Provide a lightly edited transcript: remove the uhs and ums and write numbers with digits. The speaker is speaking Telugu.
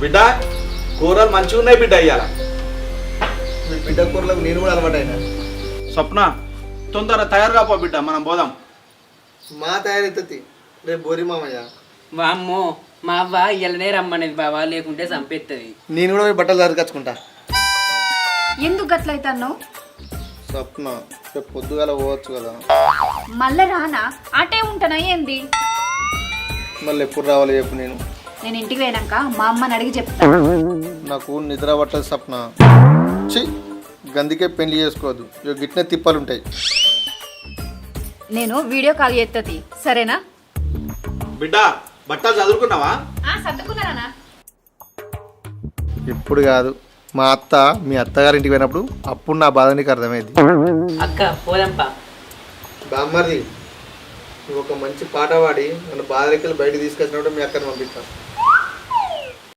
బిడ్డ కూరలు మంచిగా ఉన్నాయి బిడ్డ ఇయ్యాల. మీ బిడ్డ కూరలకు నేను కూడా అలవాటైనా. స్వప్న తొందర తయారుగా పో బిడ్డ, మనం పోదాం. మా తయారైతుంది రేపు బోరి మామయ్య. వామ్మో మా అవ్వ ఇళ్ళనే రమ్మనేది బావా, లేకుంటే చంపేస్తుంది. నేను కూడా పోయి బట్టలు దొరకచ్చుకుంటా. ఎందుకు గట్లయితన్నావు? స్వప్న రేపు పొద్దుగాల పోవచ్చు కదా. మళ్ళా రానా? అటే ఉంటానా ఏంది? మళ్ళీ ఎప్పుడు రావాలి చెప్పు. నేను ఇంటికి పోయినాక మా అమ్మని అడిగి చెప్తా. నాకు నిద్ర పట్టదు స్వప్న. గందికే పెళ్లి చేసుకోవద్దు, ఇక గిట్నే తిప్పలు ఉంటాయి. నేను వీడియో కాల్ చేస్తుంది, సరేనా? బిడ్డ బట్టలు చదువుకున్నావా? సర్దుకున్నానా? ఇప్పుడు కాదు, మా అత్త మీ అత్తగారింటికి పోయినప్పుడు అప్పుడు నా బాధ నీకు అర్థమైంది. అక్క పోదంపా. బామ్మది నువ్వు ఒక మంచి పాట పాడి నన్ను బాధలకి బయటకు తీసుకొచ్చినప్పుడు మీ అక్కని పంపిస్తాను.